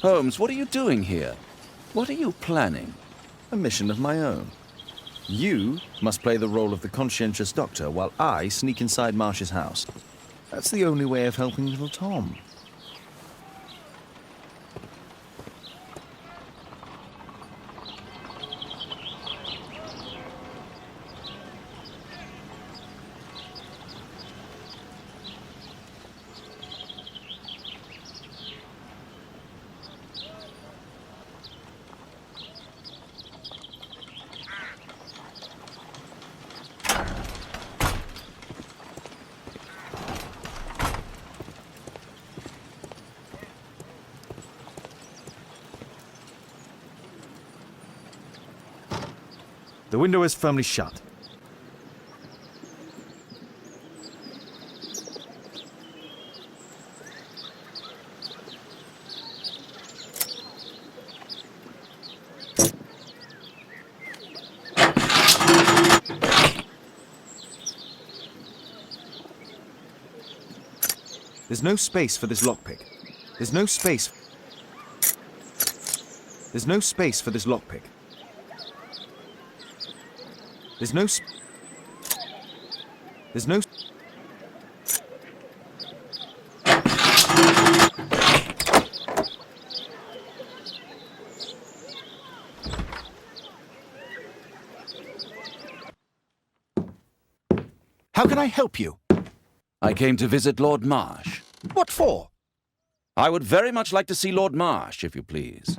Holmes, what are you doing here? What are you planning? A mission of my own. You must play the role of the conscientious doctor while I sneak inside Marsh's house. That's the only way of helping little Tom. The window is firmly shut. There's no space for this lockpick. There's no space. There's no space for this lockpick. There's no. There's no. How can I help you? I came to visit Lord Marsh. What for? I would very much like to see Lord Marsh, if you please.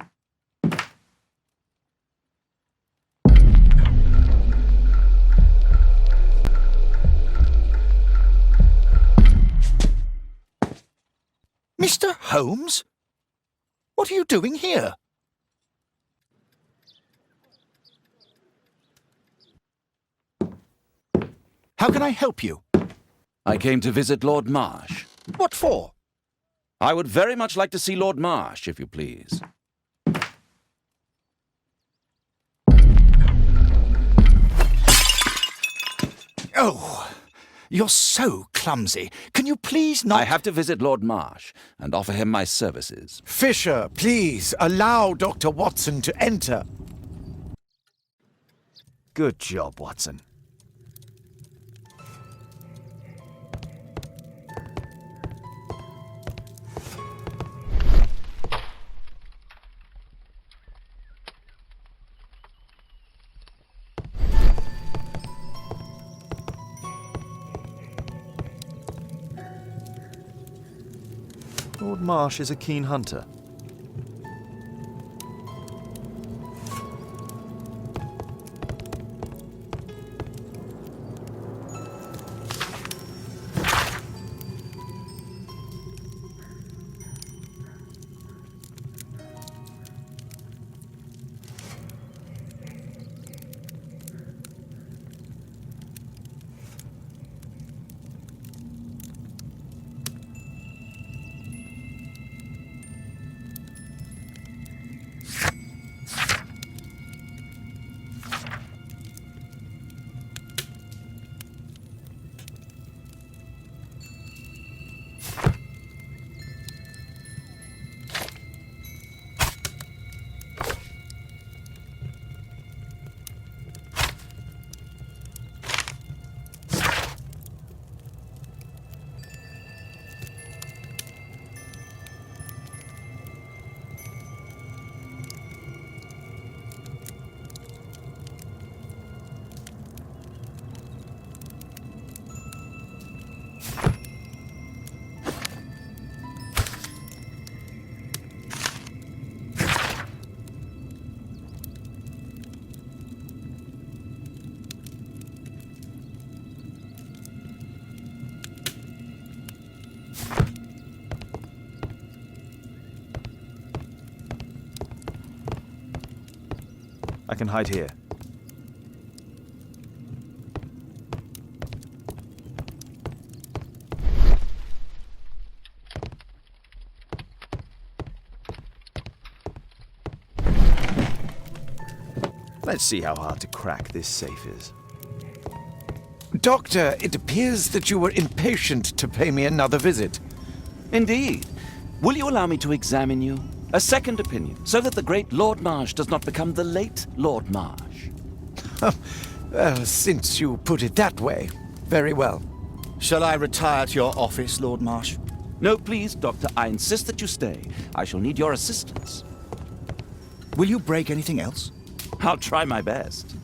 Mr. Holmes? What are you doing here? How can I help you? I came to visit Lord Marsh. What for? I would very much like to see Lord Marsh, if you please. Oh, you're so clumsy. Can you please not— I have to visit Lord Marsh and offer him my services. Fisher, please, allow Dr. Watson to enter. Good job, Watson. Lord Marsh is a keen hunter. I can hide here. Let's see how hard to crack this safe is. Doctor, it appears that you were impatient to pay me another visit. Indeed. Will you allow me to examine you? A second opinion, so that the great Lord Marsh does not become the late Lord Marsh. Well, since you put it that way, very well. Shall I retire to your office, Lord Marsh? No, please, Doctor, I insist that you stay. I shall need your assistance. Will you break anything else? I'll try my best.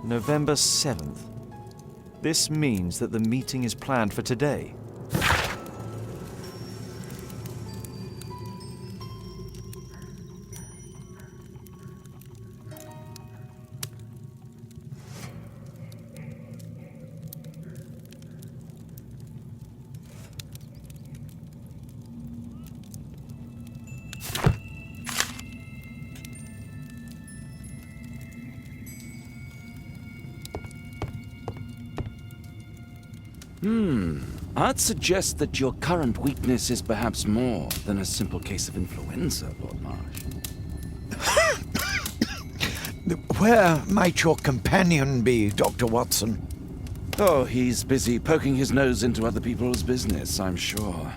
November 7th. This means that the meeting is planned for today. I'd suggest that your current weakness is perhaps more than a simple case of influenza, Lord Marsh. Where might your companion be, Dr. Watson? Oh, he's busy poking his nose into other people's business, I'm sure.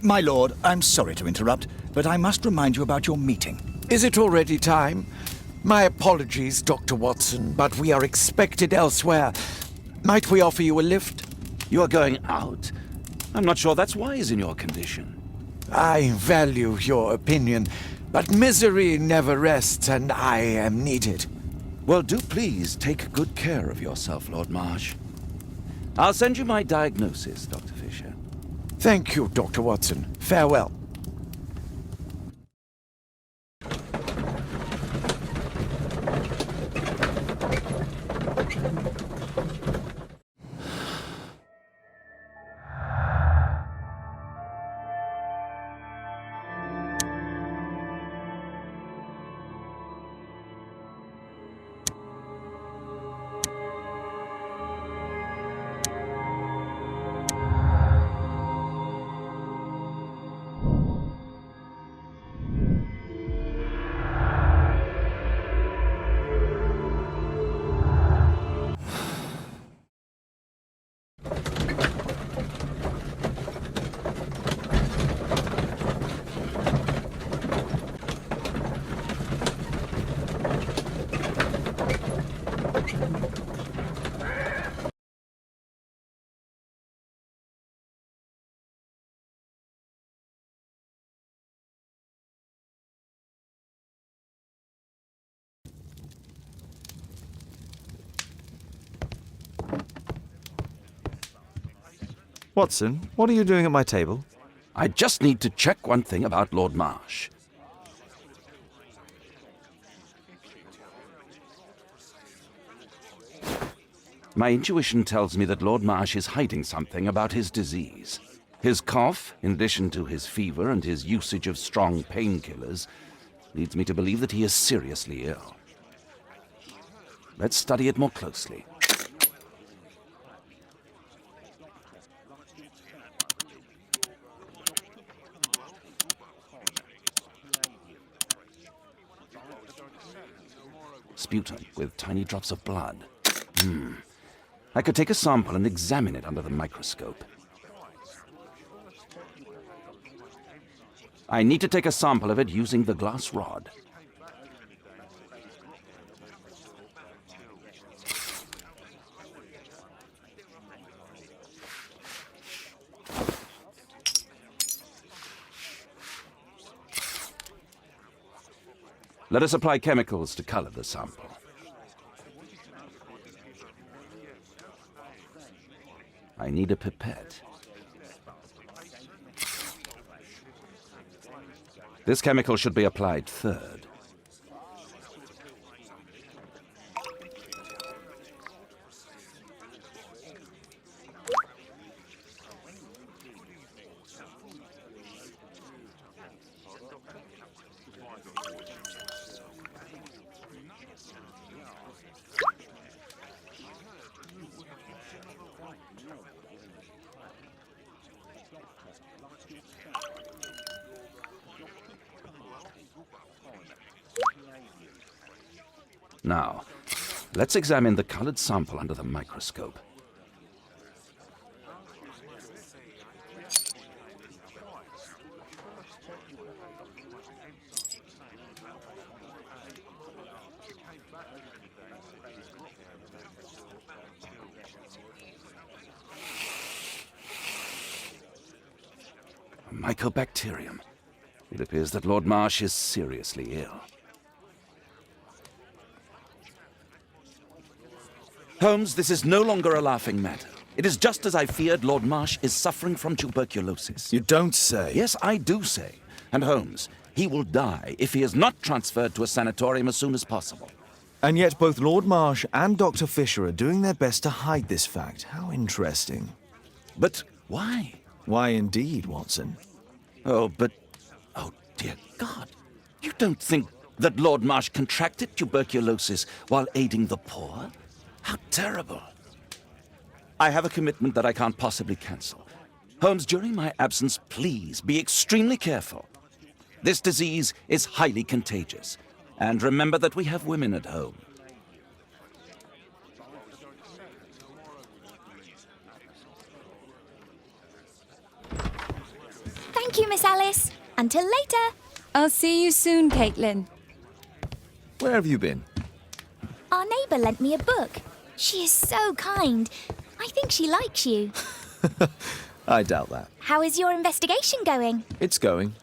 My lord, I'm sorry to interrupt, but I must remind you about your meeting. Is it already time? My apologies, Dr. Watson, but we are expected elsewhere. Might we offer you a lift? You are going out? I'm not sure that's wise in your condition. I value your opinion, but misery never rests, and I am needed. Well, do please take good care of yourself, Lord Marsh. I'll send you my diagnosis, Dr. Fisher. Thank you, Dr. Watson. Farewell. Watson, what are you doing at my table? I just need to check one thing about Lord Marsh. My intuition tells me that Lord Marsh is hiding something about his disease. His cough, in addition to his fever and his usage of strong painkillers, leads me to believe that he is seriously ill. Let's study it more closely. Sputum with tiny drops of blood. I could take a sample and examine it under the microscope. I need to take a sample of it using the glass rod. Let us apply chemicals to color the sample. I need a pipette. This chemical should be applied third. Now, let's examine the colored sample under the microscope. A mycobacterium. It appears that Lord Marsh is seriously ill. Holmes, this is no longer a laughing matter. It is just as I feared. Lord Marsh is suffering from tuberculosis. You don't say. Yes, I do say. And Holmes, he will die if he is not transferred to a sanatorium as soon as possible. And yet both Lord Marsh and Dr. Fisher are doing their best to hide this fact. How interesting. But why? Why indeed, Watson? Oh, dear God. You don't think that Lord Marsh contracted tuberculosis while aiding the poor? How terrible. I have a commitment that I can't possibly cancel. Holmes, during my absence, please be extremely careful. This disease is highly contagious. And remember that we have women at home. Thank you, Miss Alice. Until later. I'll see you soon, Caitlin. Where have you been? Our neighbour lent me a book. She is so kind. I think she likes you. I doubt that. How is your investigation going? It's going.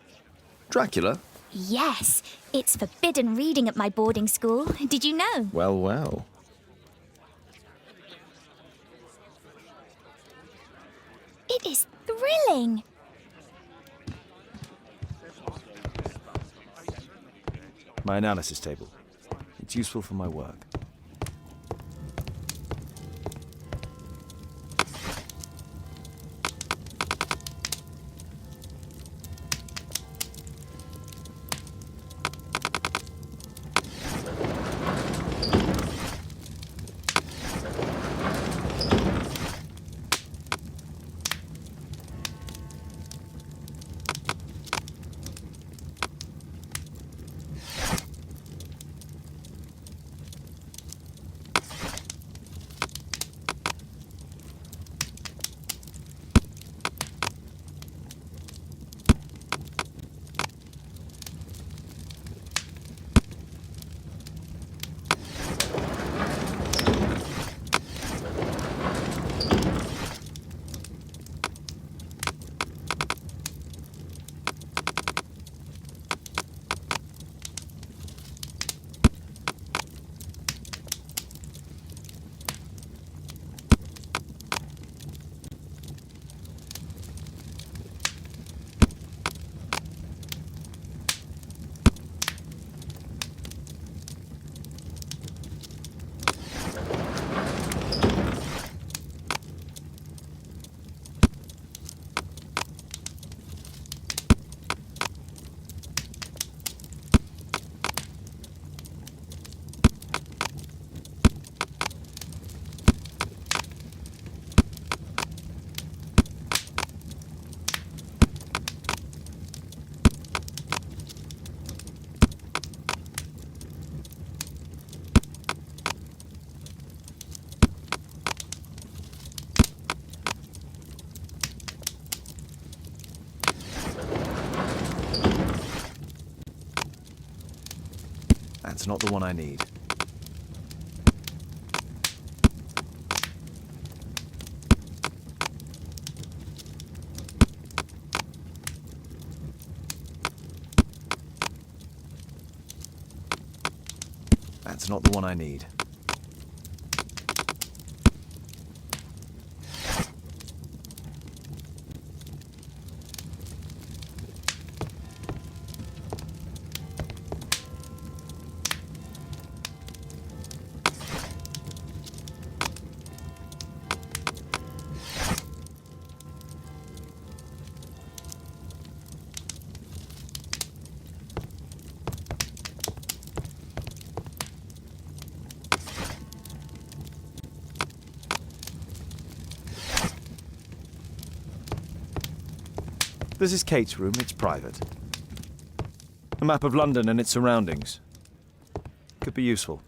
Dracula? Yes, it's forbidden reading at my boarding school. Did you know? Well, well. It is thrilling. My analysis table. It's useful for my work. not the one I need. That's not the one I need. This is Kate's room. It's private. A map of London and its surroundings. Could be useful.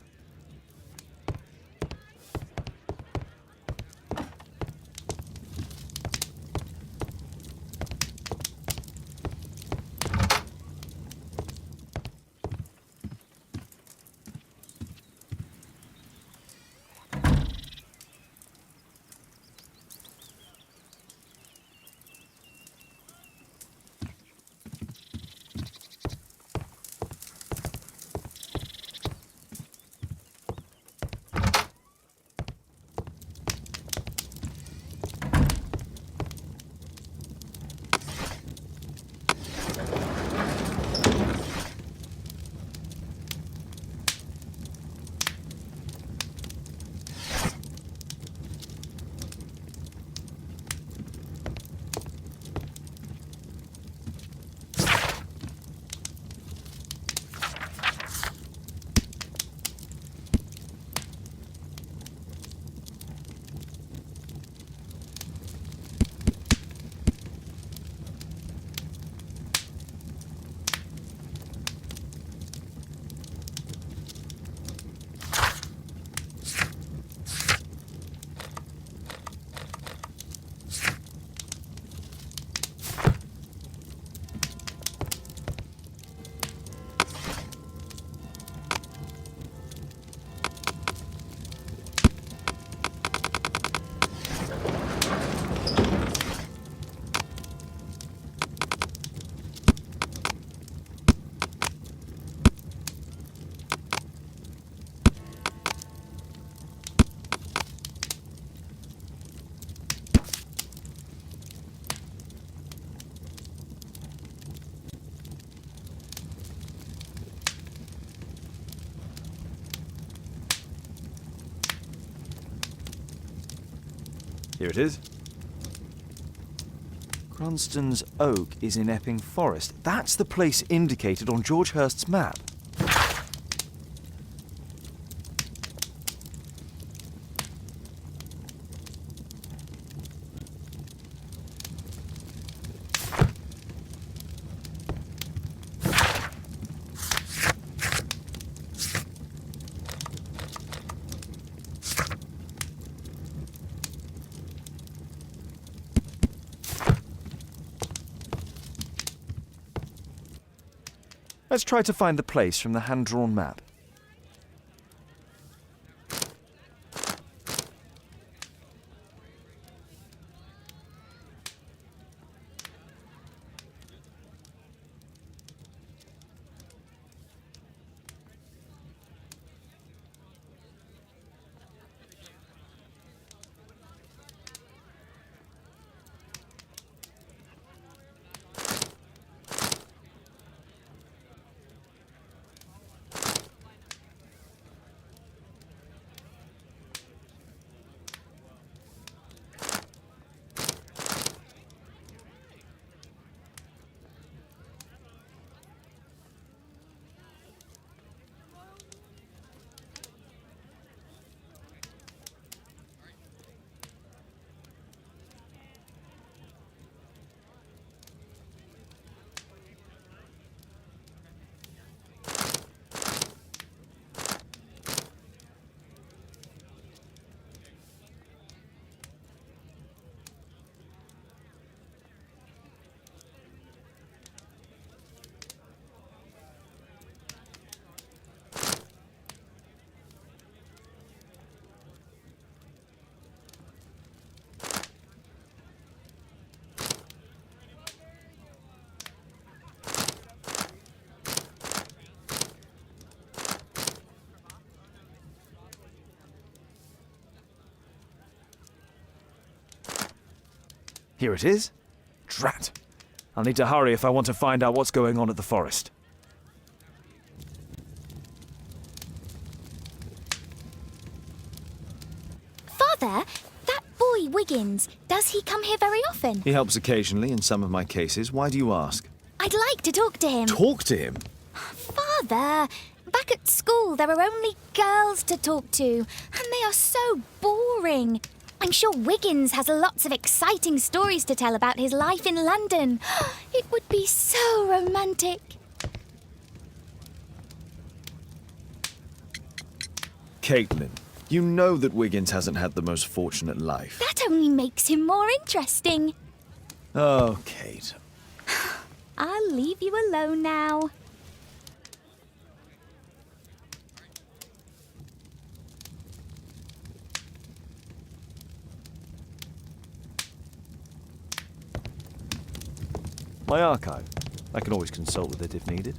Here it is. Cranston's Oak is in Epping Forest. That's the place indicated on George Hurst's map. Let's try to find the place from the hand-drawn map. Here it is. Drat. I'll need to hurry if I want to find out what's going on at the forest. Father, that boy Wiggins, does he come here very often? He helps occasionally in some of my cases. Why do you ask? I'd like to talk to him. Talk to him? Father, back at school there are only girls to talk to, and they are so boring. I'm sure Wiggins has lots of exciting stories to tell about his life in London. It would be so romantic. Caitlin, you know that Wiggins hasn't had the most fortunate life. That only makes him more interesting. Oh, Kate. I'll leave you alone now. My archive. I can always consult with it if needed.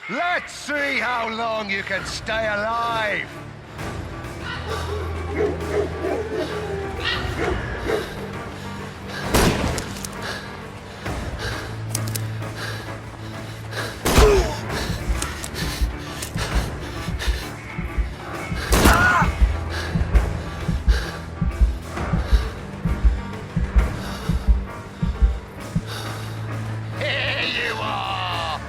Let's see how long you can stay alive! Here you are!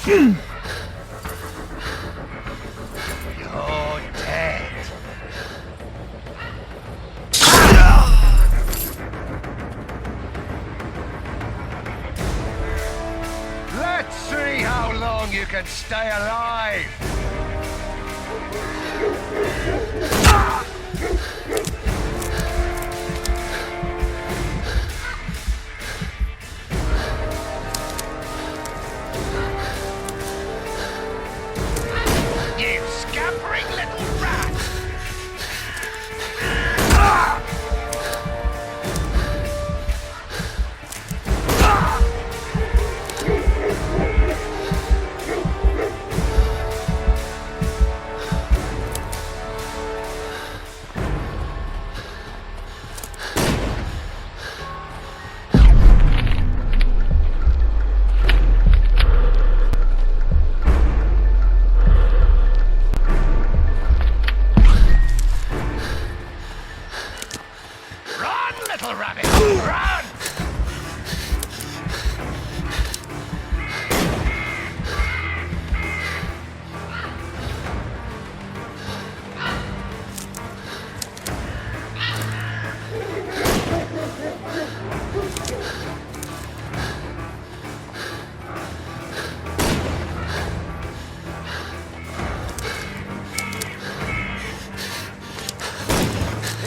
You're dead. Let's see how long you can stay alive. You scampering little rat! Run, little rabbit! Run!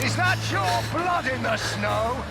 Is that your blood in the snow?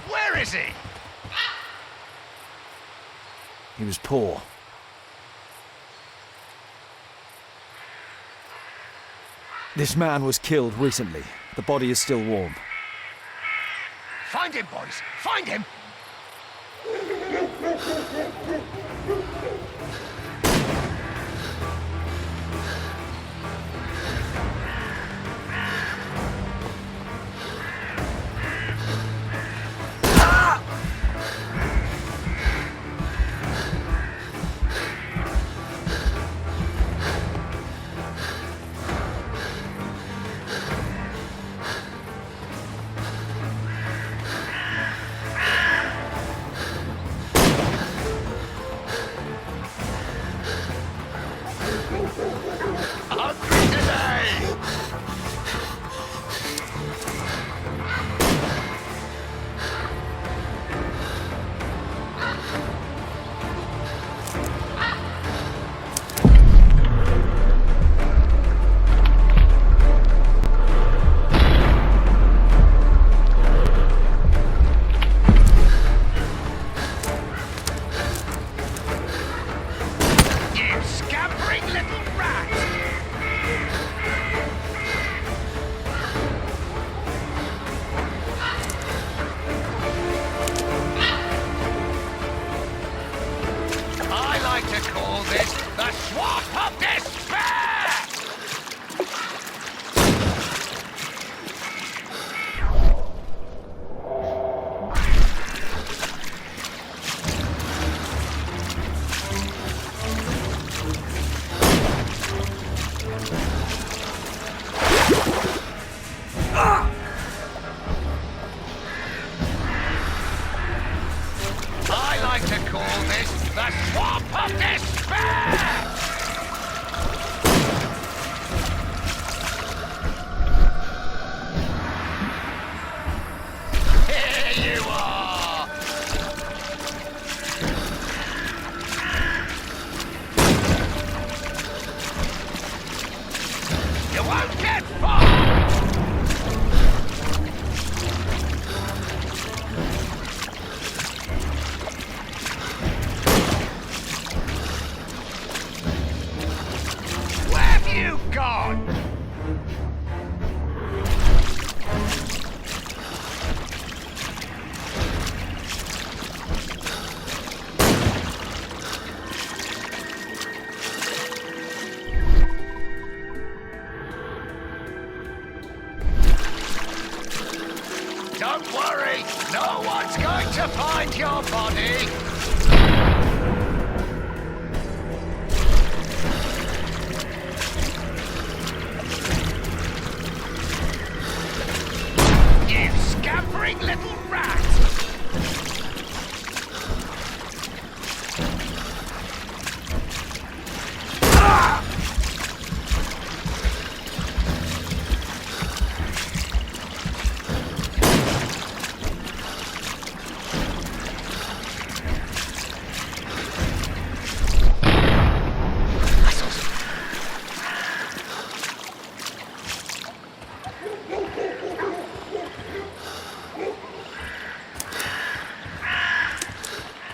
Where is he? He was poor. This man was killed recently. The body is still warm. Find him, boys! Find him! won't get far! Where have you gone? Don't worry, no one's going to find your body. You scampering little rat!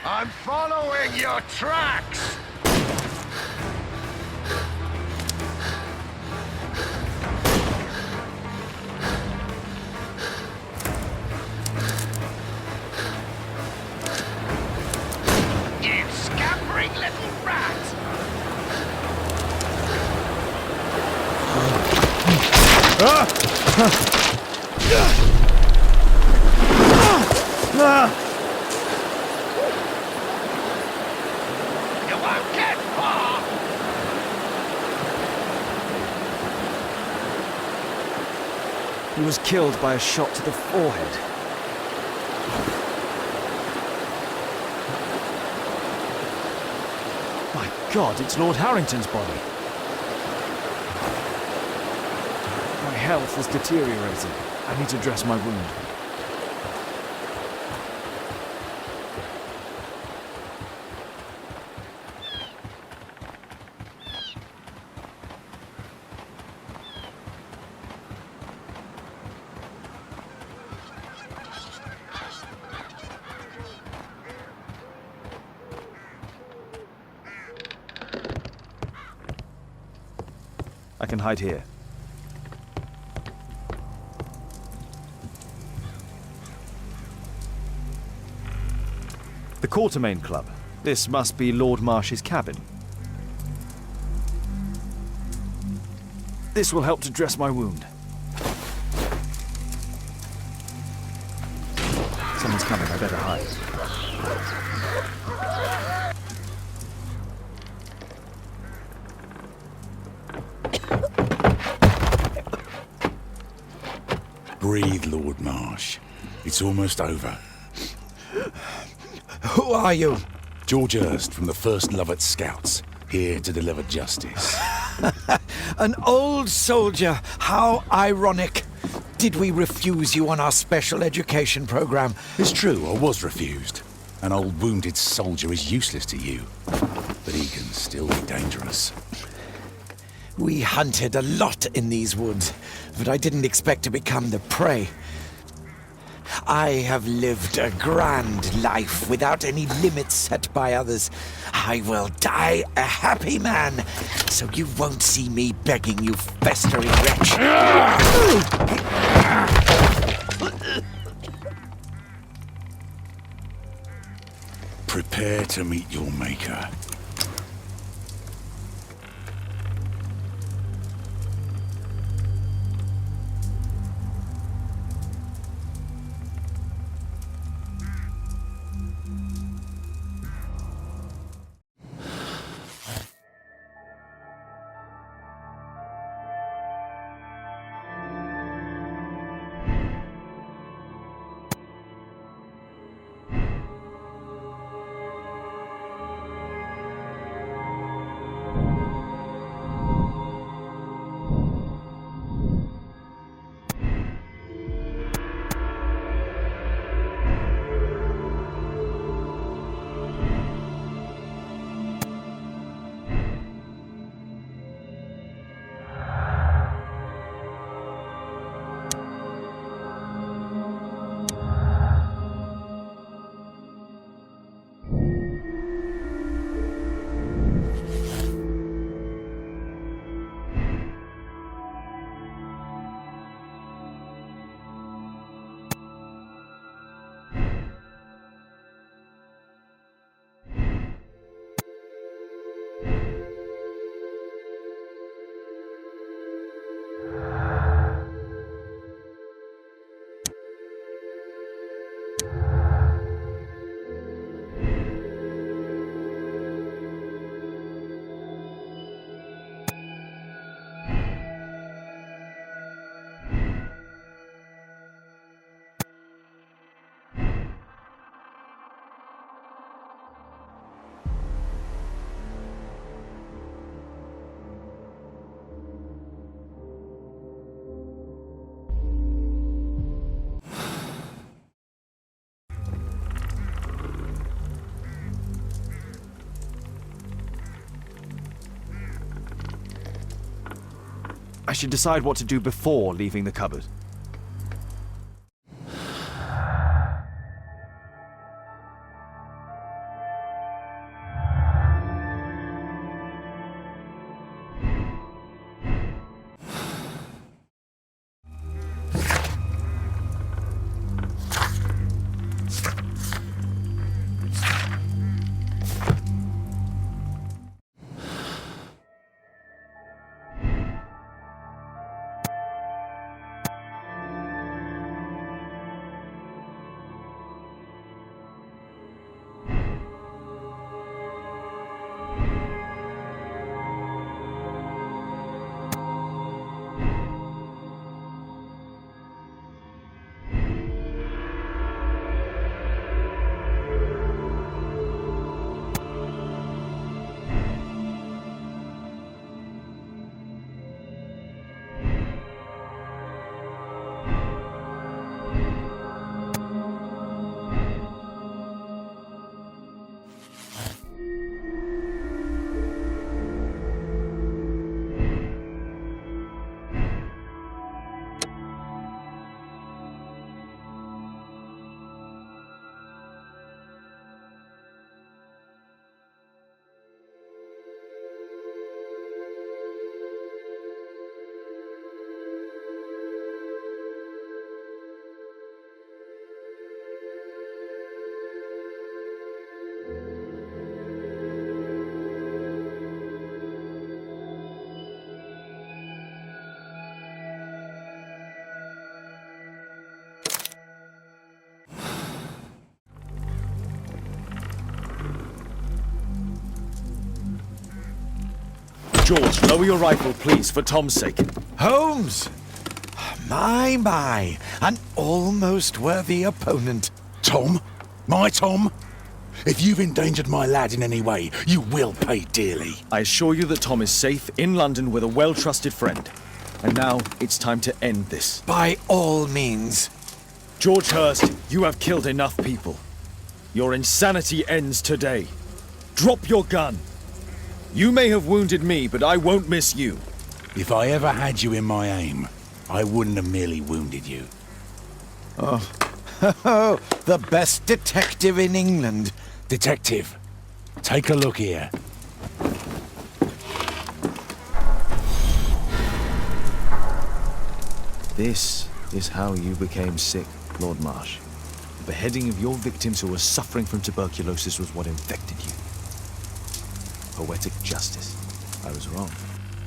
I'm following your tracks! You scampering little rat! You won't get far! He was killed by a shot to the forehead. My God, it's Lord Harrington's body. My health is deteriorating. I need to dress my wound. I can hide here. The Quartermain Club. This must be Lord Marsh's cabin. This will help to dress my wound. Someone's coming, I better hide. Breathe, Lord Marsh. It's almost over. Who are you? George Hurst from the 1st Lovat Scouts, here to deliver justice. An old soldier. How ironic. Did we refuse you on our special education program? It's true, I was refused. An old wounded soldier is useless to you, but he can still be dangerous. We hunted a lot in these woods, but I didn't expect to become the prey. I have lived a grand life without any limits set by others. I will die a happy man, so you won't see me begging, you festering wretch. Prepare to meet your maker. I should decide what to do before leaving the cupboard. George, lower your rifle, please, for Tom's sake. Holmes! My, an almost worthy opponent. Tom? My Tom? If you've endangered my lad in any way, you will pay dearly. I assure you that Tom is safe in London with a well-trusted friend. And now it's time to end this. By all means. George Hurst, you have killed enough people. Your insanity ends today. Drop your gun. You may have wounded me, but I won't miss you. If I ever had you in my aim, I wouldn't have merely wounded you. Oh, the best detective in England. Detective, take a look here. This is how you became sick, Lord Marsh. The beheading of your victims who were suffering from tuberculosis was what infected you. Poetic justice. I was wrong.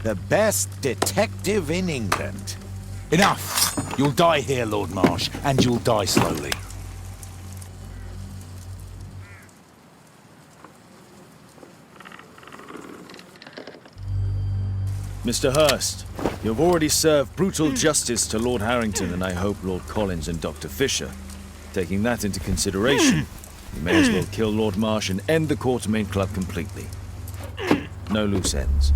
The best detective in England. Enough! You'll die here, Lord Marsh, and you'll die slowly. Mr. Hurst, you have already served brutal justice to Lord Harrington and I hope Lord Collins and Dr. Fisher. Taking that into consideration, you may as well kill Lord Marsh and end the Quartermain Club completely. No loose ends.